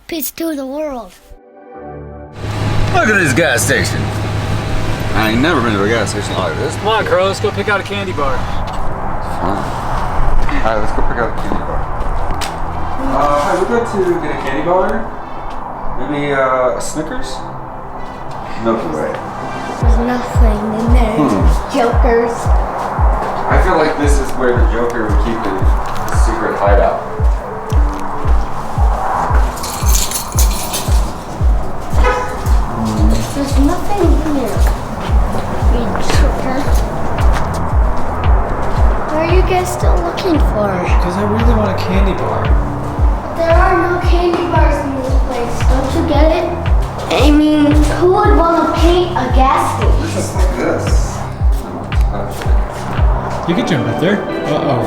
Peace to the world. Look at this gas station. I ain't never been to a gas station like this. Come on, Crow, let's go pick out a candy bar. Alright, let's go pick out a candy bar. Hi, we'd like to get a candy bar. Maybe a Snickers? Milky Way. There's nothing in there. Jokers. I feel like this is where the Joker would keep his secret hideout. There's nothing here. You joker. What are you guys still looking for? Because I really want a candy bar. There are no candy bars in this place. Don't you get it? I mean, who would want to paint a gas station? Just like this. You could jump up there. Uh-oh.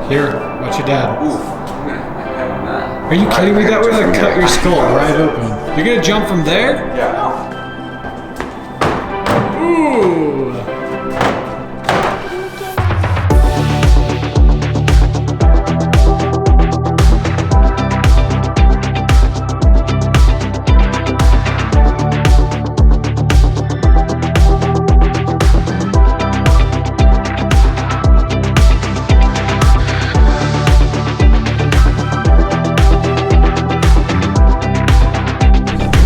Here, watch your dad. Oof. Are you kidding me? That would like cut your skull right open. You're gonna jump from there? Yeah. Ooh.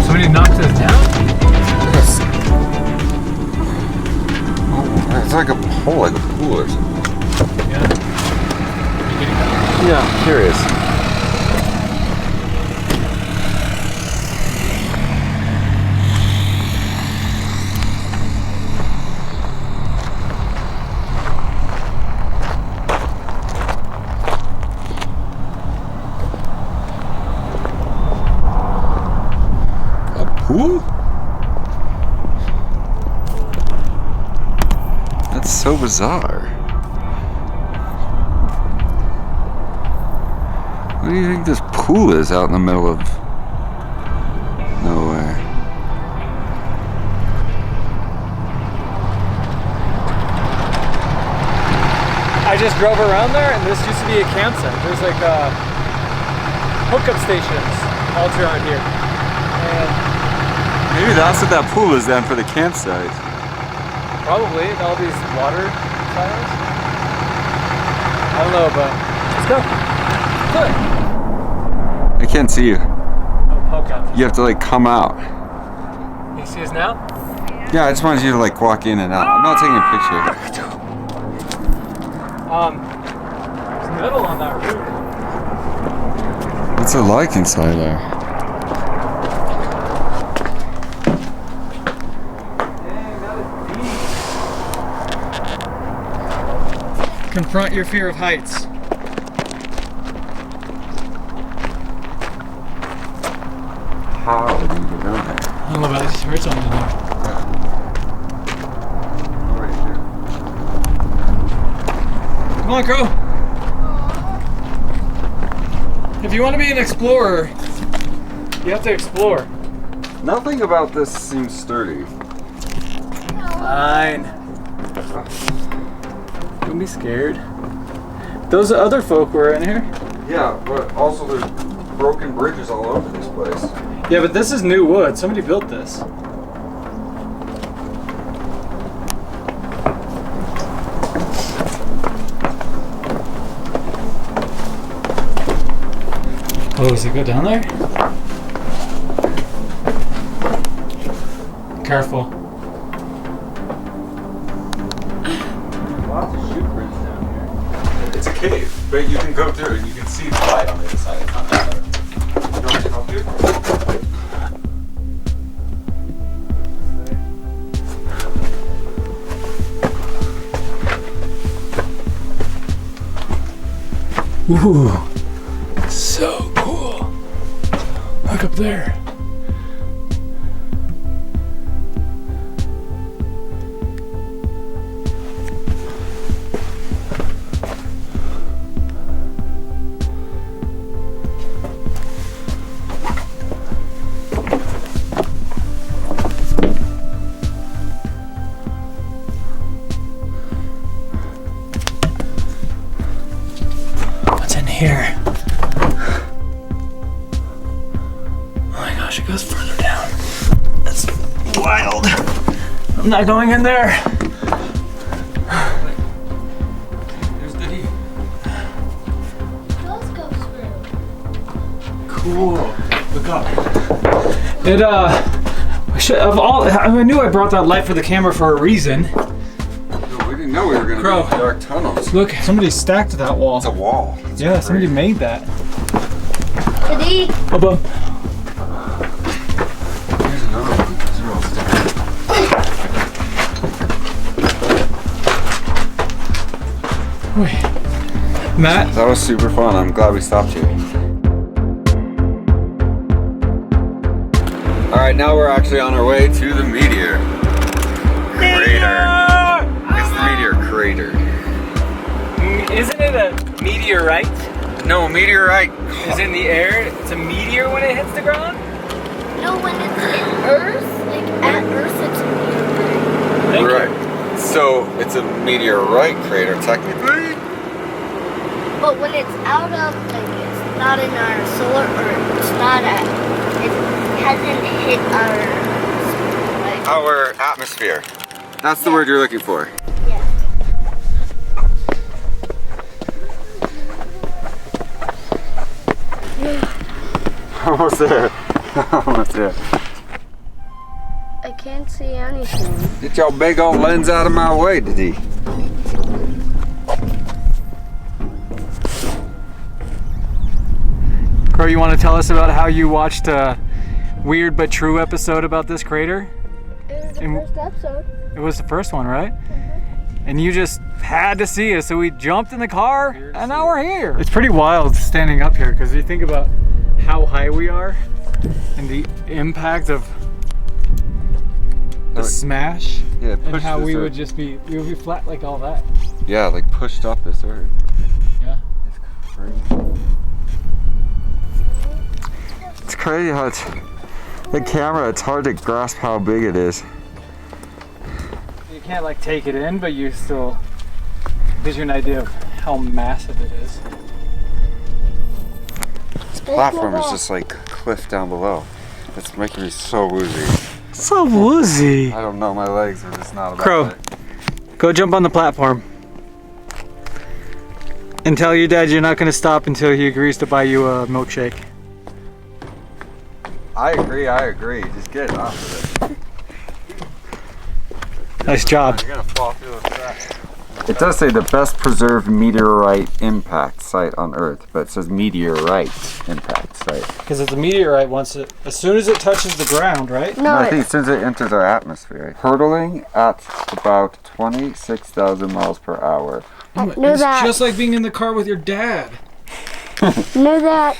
Somebody knocked us down? Yes. Oh, it's like a hole, like a pool or something. Yeah. Are you getting down? Yeah, I'm curious. Pool? That's so bizarre. What do you think this pool is out in the middle of nowhere? I just drove around there and this used to be a campsite. There's like hookup stations all around here. And Maybe that's what that pool is then for the campsite. probably all these water towers. I don't know, but let's go. Good. I can't see you. Oh, poke out. You have to like come out. You see us now? Yeah, I just wanted you to like walk in and out. I'm not taking a picture. There's metal on that roof. What's it like inside there? Confront your fear of heights. How do you get down there? I don't know, but I just heard something in there. Right here. Come on, Crow. If you want to be an explorer, you have to explore. Nothing about this seems sturdy. Fine. Don't be scared. Those other folk were in here. Yeah, but also there's broken bridges all over this place. Yeah, but this is new wood. Somebody built this. Oh, does it go down there? Careful. Lots of shoe prints down here. It's a cave, but you can go through and you can see the light on the other side. It's not that bad. You want me to help you? Ooh, so cool. Look up there. What's in here? wild. I'm not going in there. There's Diddy. Let's go through. Cool. Look up. It I knew I brought that light for the camera for a reason. No, we didn't know we were gonna Crow. be in dark tunnels. Look, somebody stacked that wall. It's a wall. Yeah, somebody made that. Did he? Above. Here's another one. These are all sticky. Wait. Matt? That was super fun. I'm glad we stopped here. Alright, now we're actually on our way to the Meteor Crater. It's the Meteor Crater. Isn't it a meteorite? No, meteorite. Is in the air? It's a meteor when it hits the ground? No, when it's in Earth, like at Earth, it's a meteorite. Right. So it's a meteorite crater, technically. But when it's out of, like, it's not in our solar, or it's not at, it hasn't hit Our atmosphere. That's the word you're looking for. Yeah. Almost there. Almost there. I can't see anything. Get your big old lens out of my way, Diddy. Crow, you want to tell us about how you watched a weird but true episode about this crater? It was the And- first episode. It was the first one, right? And you just had to see it, so we jumped in the car, and now we're here. It's pretty wild standing up here, because you think about how high we are, and the impact of the smash, Yeah, and push how this we earth. would be flat like all that. Yeah, like pushed up this earth. Yeah. It's crazy. It's crazy how it's the camera. It's hard to grasp how big it is. You can't like take it in, but you still gives you an idea of how massive it is. This platform is just like cliff down below. It's making me so woozy. So woozy. I don't know, my legs are just not about Crow, it. go jump on the platform. And tell your dad you're not going to stop until he agrees to buy you a milkshake. I agree. Just get off of it. Nice job. You're gonna fall through the crack. It does say the best preserved meteorite impact site on Earth, but it says meteorite impact site. Because it's a meteorite as soon as it touches the ground, right? No, I think since it enters our atmosphere, hurtling at about 26,000 miles per hour. know that. just like being in the car with your dad. Know that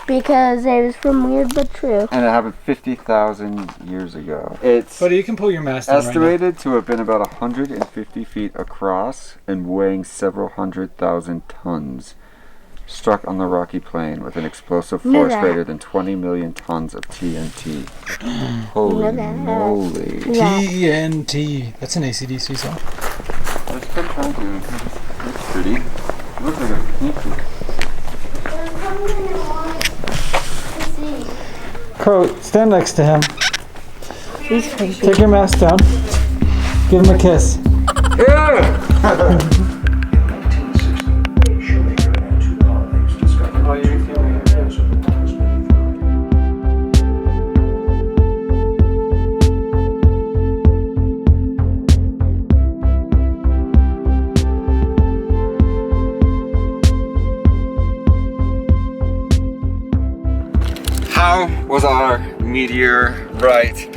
because it was from Weird But True. And it happened 50,000 years ago. It's Buddy, you can pull your mask down right estimated to have been about 150 feet across and weighing several 100,000 tons. Struck on the rocky plain with an explosive Know force that. greater than 20 million tons of TNT. Holy Know that. moly. now. TNT. That's an AC/DC song. Let's put that in. That's pretty. Looks like a pinky. Crow, stand next to him. He's crazy. Take your mask down. Give him a kiss. Oh, you can feel it. How was our meteorite,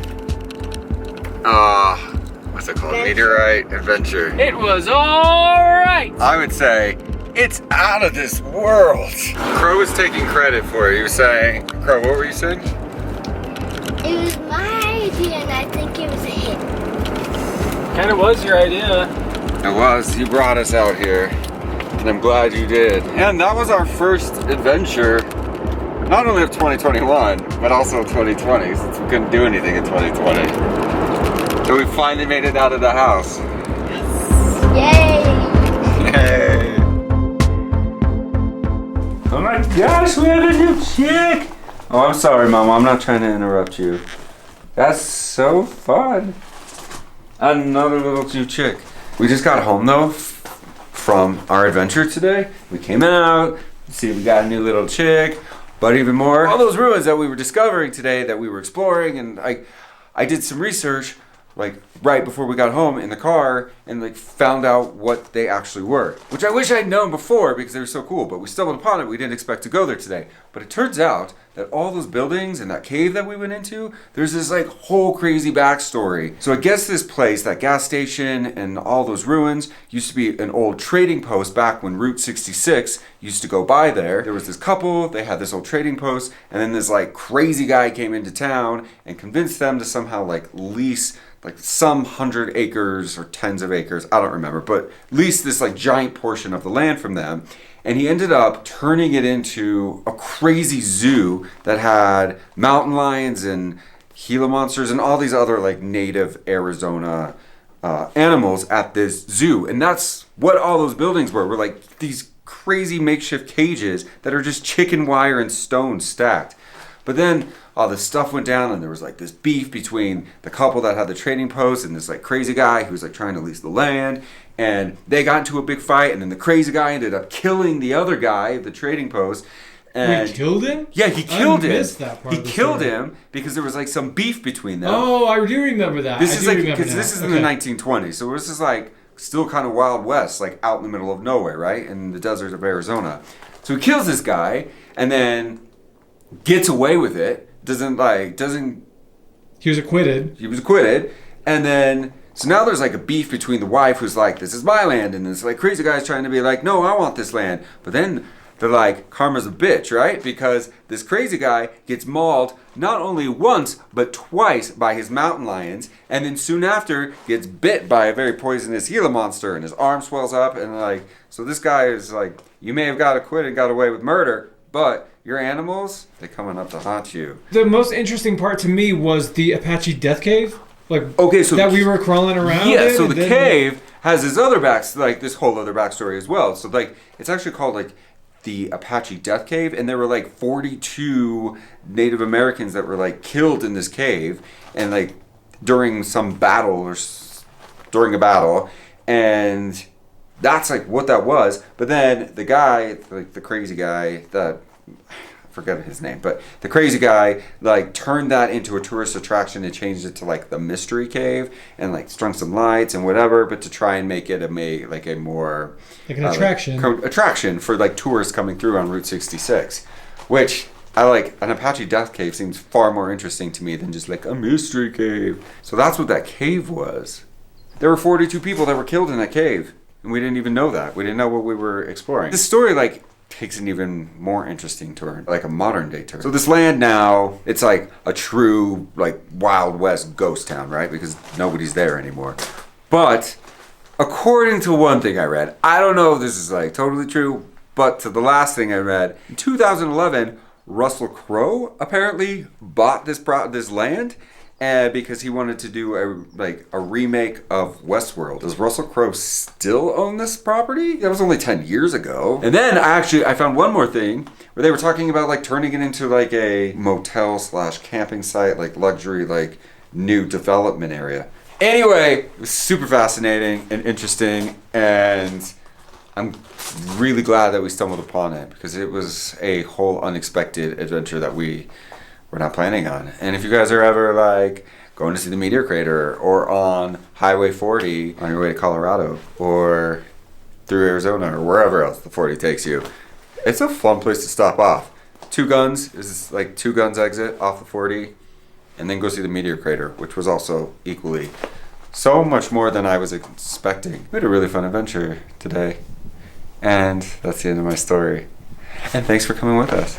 what's it called? Meteorite adventure. It was alright! I would say it's out of this world. Crow was taking credit for it. He was saying, Crow, what were you saying? It was my idea, and I think it was a hit. Kinda was your idea. It was. You brought us out here, and I'm glad you did. And that was our first adventure, not only of 2021, but also of 2020, since we couldn't do anything in 2020. So we finally made it out of the house. Yay! Yay! Oh my gosh, we have a new chick! Oh, I'm sorry, Mom. I'm not trying to interrupt you. That's so fun. Another little new chick. We just got home though from our adventure today. We came out, see we got a new little chick, but even more, all those ruins that we were discovering today that we were exploring, and I did some research like right before we got home in the car and like found out what they actually were, which I wish I'd known before because they were so cool, but we stumbled upon it. We didn't expect to go there today, but it turns out that all those buildings and that cave that we went into, there's this like whole crazy backstory. So I guess this place, that gas station and all those ruins used to be an old trading post back when Route 66 used to go by there. There was this couple, they had this old trading post, and then this like crazy guy came into town and convinced them to somehow like lease like some 100 acres or tens of acres, I don't remember, but lease this like giant portion of the land from them. And he ended up turning it into a crazy zoo that had mountain lions and Gila monsters and all these other like native Arizona animals at this zoo. And that's what all those buildings were like these crazy makeshift cages that are just chicken wire and stone stacked. But then all this stuff went down and there was like this beef between the couple that had the trading post and this like crazy guy who was like trying to lease the land. And they got into a big fight, and then the crazy guy ended up killing the other guy at the trading post. And we killed him? Yeah, he killed him. That part he killed him because there was like some beef between them. Oh, I do remember that. This is like because this is in the 1920s, so this is like still kind of Wild West, like out in the middle of nowhere, right, in the desert of Arizona. So he kills this guy, and then gets away with it. Doesn't. He was acquitted. He was acquitted, and then. So now there's like a beef between the wife who's like, this is my land, and this like crazy guy's trying to be like, no, I want this land. But then they're like, karma's a bitch, right? Because this crazy guy gets mauled not only once, but twice by his mountain lions, and then soon after gets bit by a very poisonous Gila monster, and his arm swells up, and like, so this guy is like, you may have got acquitted, got away with murder, but your animals, they're coming up to haunt you. The most interesting part to me was the Apache Death Cave. Like, okay, so that we were crawling around. Yeah, so the cave has this other this whole other backstory as well. So like, it's actually called like the Apache Death Cave, and there were like 42 Native Americans that were like killed in this cave, and like during some battle or during a battle, and that's like what that was. But then the guy, like the crazy guy that. I forget his name, but the crazy guy like turned that into a tourist attraction and changed it to like the mystery cave and like strung some lights and whatever, but to try and make it a more like an attraction attraction for like tourists coming through on Route 66, which I like. An Apache Death Cave seems far more interesting to me than just like a mystery cave. So that's what that cave was. There were 42 people that were killed in that cave, and we didn't even know that. We didn't know what we were exploring. This story like takes an even more interesting turn, like a modern day turn. So this land now, it's like a true like Wild West ghost town, right? Because nobody's there anymore. But according to one thing I read, I don't know if this is like totally true, but to the last thing I read, in 2011, Russell Crowe apparently bought this land. Because he wanted to do a remake of Westworld. Does Russell Crowe still own this property? That was only 10 years ago. And then I found one more thing where they were talking about like turning it into like a motel / camping site, like luxury, like new development area. Anyway, it was super fascinating and interesting, and I'm really glad that we stumbled upon it because it was a whole unexpected adventure that we're not planning on. And if you guys are ever like going to see the Meteor Crater or on Highway 40 on your way to Colorado or through Arizona or wherever else the 40 takes you, it's a fun place to stop off. Two Guns is like Two Guns exit off the 40, and then go see the Meteor Crater, which was also equally so much more than I was expecting. We had a really fun adventure today, and that's the end of my story. And thanks for coming with us.